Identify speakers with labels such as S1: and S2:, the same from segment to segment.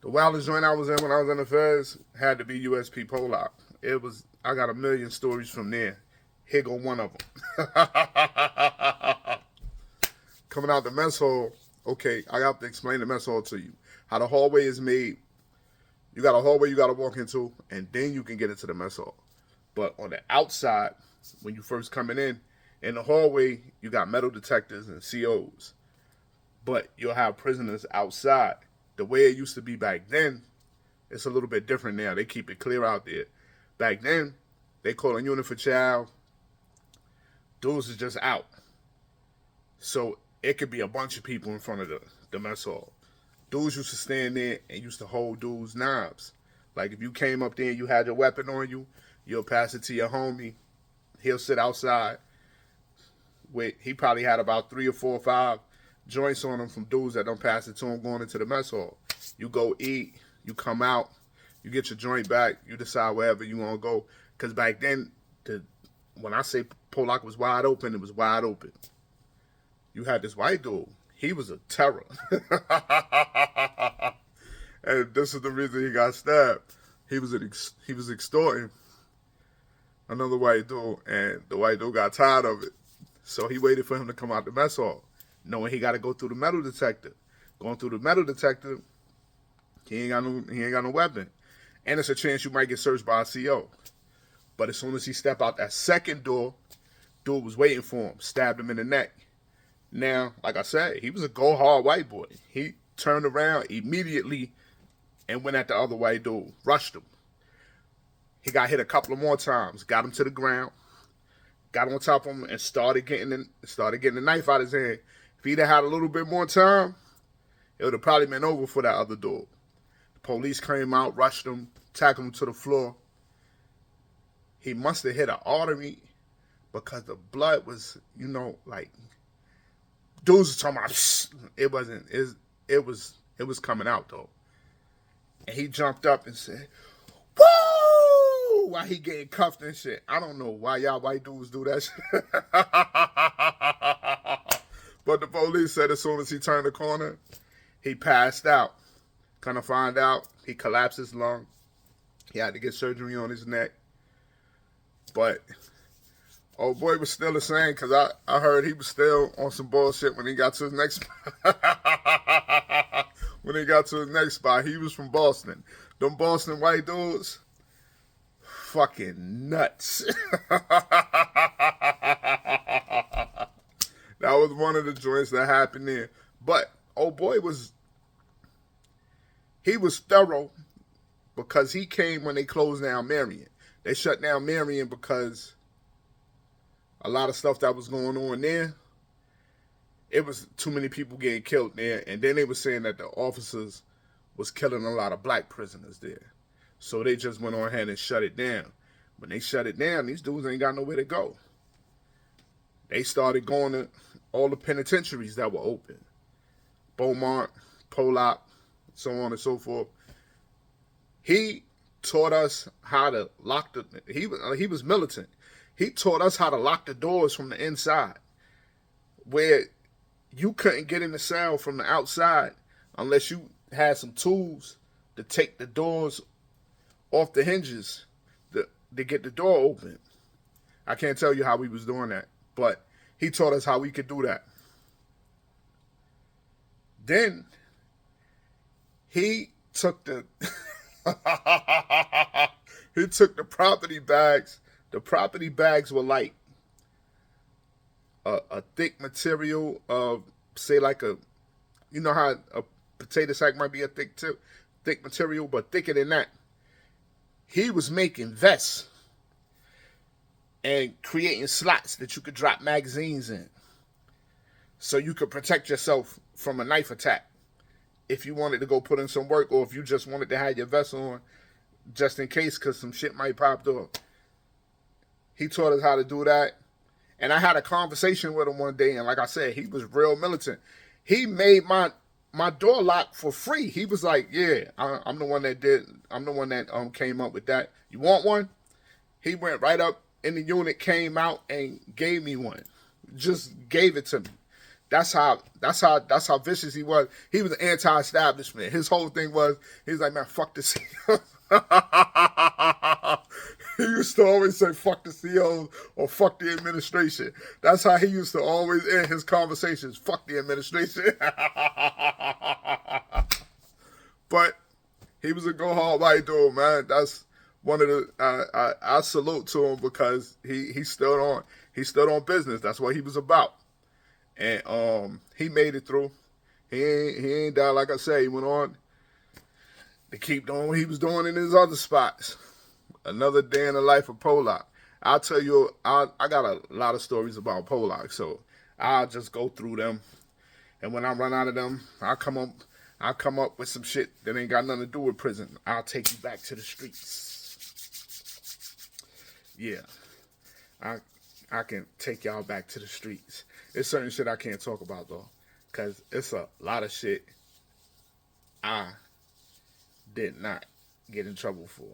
S1: The wildest joint I was in when I was in the feds had to be USP Pollock. I got a million stories from there. Here go one of them. Coming out the mess hall, okay, I have to explain the mess hall to you. How the hallway is made. You got a hallway you got to walk into, and then you can get into the mess hall. But on the outside, when you first coming in the hallway, you got metal detectors and COs. But you'll have prisoners outside. The way it used to be back then, it's a little bit different now. They keep it clear out there. Back then, they call a unit for child. Dudes is just out. So it could be a bunch of people in front of the mess hall. Dudes used to stand there and used to hold dudes' knives. Like if you came up there and you had your weapon on you, you'll pass it to your homie. He'll sit outside. He probably had about 3 or 4 or 5 joints on him from dudes that don't pass it to him going into the mess hall. You go eat, you come out, you get your joint back, you decide wherever you want to go. Because back then, when I say Pollock was wide open, it was wide open. You had this white dude. He was a terror. And this is the reason he got stabbed. He was extorting another white dude, and the white dude got tired of it. So he waited for him to come out the mess hall, knowing he got to go through the metal detector. Going through the metal detector, he ain't got no weapon, and it's a chance you might get searched by a CO. But as soon as he stepped out that second door, dude was waiting for him, stabbed him in the neck. Now, like I said, he was a go hard white boy. He turned around immediately and went at the other white dude, rushed him. He got hit a couple of more times, got him to the ground, got on top of him, and started getting the knife out of his hand. If he'd have had a little bit more time, it would have probably been over for that other dude. The police came out, rushed him, tackled him to the floor. He must have hit an artery because the blood was, like, dudes was talking about, it was coming out though. And he jumped up and said, "Woo!" While he getting cuffed and shit. I don't know why y'all white dudes do that shit. But the police said as soon as he turned the corner, he passed out. Kind of find out, he collapsed his lung. He had to get surgery on his neck. But old boy was still the same, because I heard he was still on some bullshit when he got to his next spot. When he got to his next spot, he was from Boston. Them Boston white dudes, fucking nuts. That was one of the joints that happened there. But old boy was thorough, because he came when they closed down Marion. They shut down Marion because a lot of stuff that was going on there, it was too many people getting killed there. And then they were saying that the officers was killing a lot of black prisoners there. So they just went on ahead and shut it down. When they shut it down, these dudes ain't got nowhere to go. They started going to all the penitentiaries that were open. Beaumont, Pollock, so on and so forth. He taught us how to lock he was militant. He taught us how to lock the doors from the inside, where you couldn't get in the cell from the outside unless you had some tools to take the doors off the hinges to get the door open. I can't tell you how we was doing that, but he taught us how we could do that. Then he took the property bags. The property bags were like a thick material of, say, like you know how a potato sack might be a thick material, but thicker than that. He was making vests and creating slots that you could drop magazines in, so you could protect yourself from a knife attack if you wanted to go put in some work, or if you just wanted to have your vest on just in case, because some shit might pop up. He taught us how to do that. And I had a conversation with him one day, and like I said, he was real militant. He made my door lock for free. He was like, "Yeah, I'm the one that came up with that. You want one?" He went right up in the unit, came out, and gave me one. Just gave it to me. That's how vicious he was. He was anti-establishment. His whole thing was, he was like, man, fuck the CEOs. He used to always say, fuck the CEOs or fuck the administration. That's how he used to always end his conversations. Fuck the administration. But he was a go hard white dude, man. That's one of the I salute to him because he stood on business. That's what he was about. And he made it through. He ain't died, like I say. He went on to keep doing what he was doing in his other spots. Another day in the life of Pollock. I'll tell you, I got a lot of stories about Pollock, so I'll just go through them. And when I run out of them, I'll come up with some shit that ain't got nothing to do with prison. I'll take you back to the streets. Yeah. I can take y'all back to the streets. There's certain shit I can't talk about, though, because it's a lot of shit I did not get in trouble for.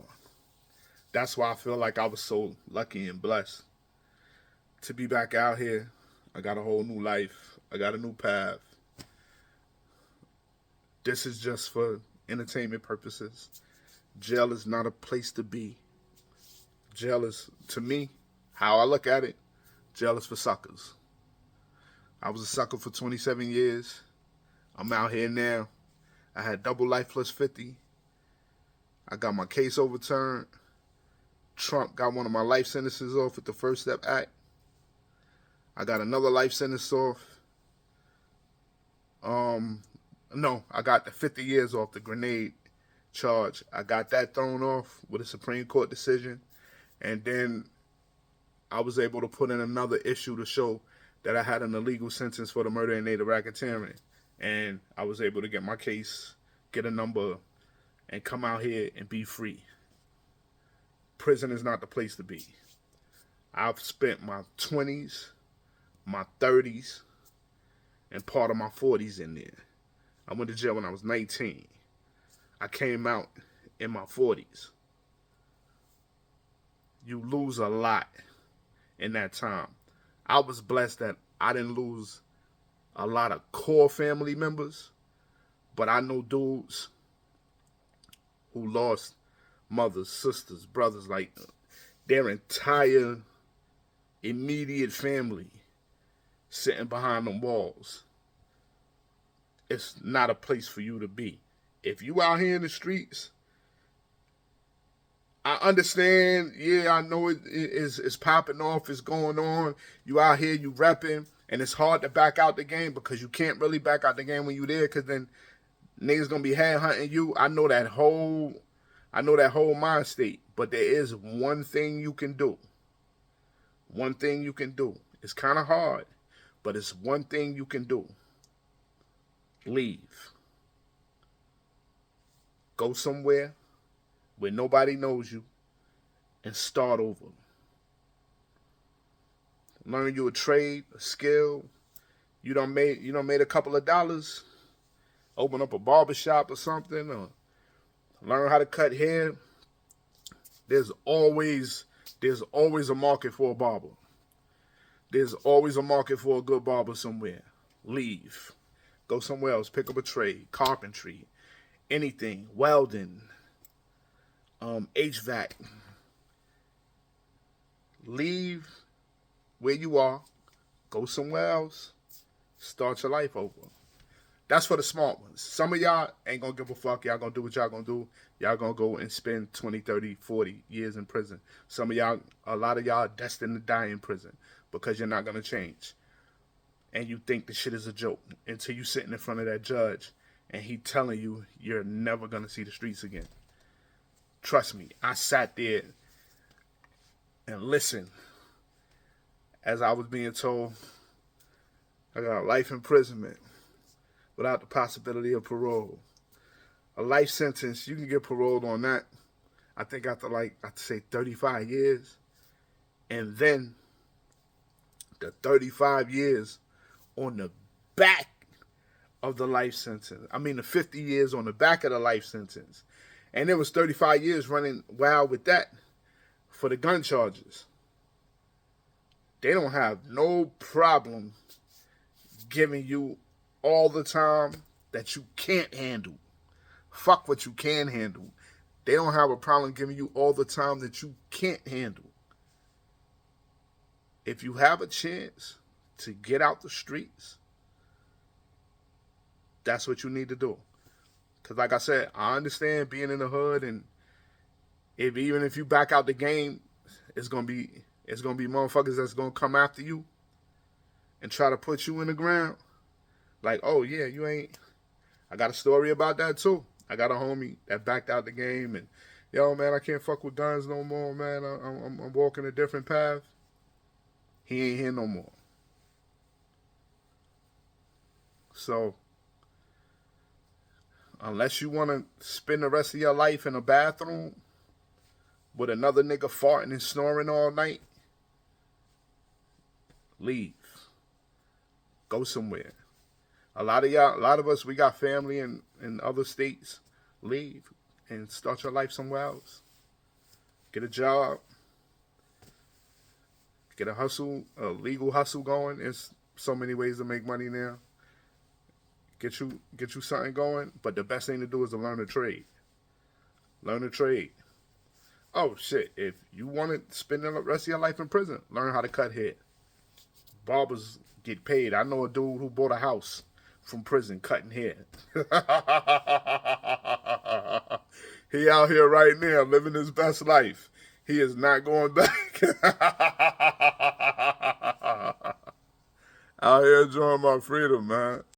S1: That's why I feel like I was so lucky and blessed to be back out here. I got a whole new life. I got a new path. This is just for entertainment purposes. Jail is not a place to be. Jail is, to me, how I look at it, jail is for suckers. I was a sucker for 27 years. I'm out here now. I had double life plus 50. I got my case overturned. Trump got one of my life sentences off with the First Step Act. I got another life sentence off. No, I got the 50 years off the grenade charge. I got that thrown off with a Supreme Court decision. And then I was able to put in another issue to show that I had an illegal sentence for the murder of native racketeering. And I was able to get my case, get a number, and come out here and be free. Prison is not the place to be. I've spent my 20s, my 30s, and part of my 40s in there. I went to jail when I was 19. I came out in my 40s. You lose a lot in that time. I was blessed that I didn't lose a lot of core family members, but I know dudes who lost mothers, sisters, brothers, like their entire immediate family sitting behind them walls. It's not a place for you to be. If you out here in the streets, I understand, yeah, I know it's popping off, it's going on. You out here, you repping, and it's hard to back out the game because you can't really back out the game when you there because then niggas gonna be head hunting you. I know that whole mind state, but there is one thing you can do. One thing you can do. It's kind of hard, but it's one thing you can do. Leave. Go somewhere where nobody knows you and start over. Learn you a trade, a skill. You done made a couple of dollars. Open up a barbershop or something, or learn how to cut hair. There's always a market for a barber. There's always a market for a good barber somewhere. Leave. Go somewhere else. Pick up a trade. Carpentry. Anything. Welding. HVAC. Leave where you are. Go somewhere else. Start your life over. That's for the smart ones. Some of y'all ain't gonna give a fuck. Y'all gonna do what y'all gonna do. Y'all gonna go and spend 20, 30, 40 years in prison. Some of y'all, a lot of y'all are destined to die in prison because you're not gonna change. And you think the shit is a joke until you sitting in front of that judge and he telling you you're never gonna see the streets again. Trust me, I sat there and listened as I was being told I got life imprisonment without the possibility of parole. A life sentence, you can get paroled on that, I think after I'd say 35 years. And then the 35 years on the back of the life sentence. I mean the 50 years on the back of the life sentence. And there was 35 years running wild with that for the gun charges. They don't have no problem giving you all the time that you can't handle. Fuck what you can handle. They don't have a problem giving you all the time that you can't handle. If you have a chance to get out the streets, that's what you need to do. Because like I said, I understand being in the hood, and even if you back out the game, it's gonna be motherfuckers that's gonna come after you and try to put you in the ground. Like, oh yeah, you ain't. I got a story about that too. I got a homie that backed out the game, and yo man, I can't fuck with guns no more, man. I'm walking a different path. He ain't here no more. So, unless you want to spend the rest of your life in a bathroom with another nigga farting and snoring all night, leave. Go somewhere. A lot of us, we got family in other states. Leave and start your life somewhere else. Get a job. Get a hustle, a legal hustle going. There's so many ways to make money now. Get you something going. But the best thing to do is to learn a trade. Learn a trade. Oh shit! If you want to spend the rest of your life in prison, learn how to cut hair. Barbers get paid. I know a dude who bought a house from prison cutting hair. He out here right now living his best life. He is not going back. Out here enjoying my freedom, man.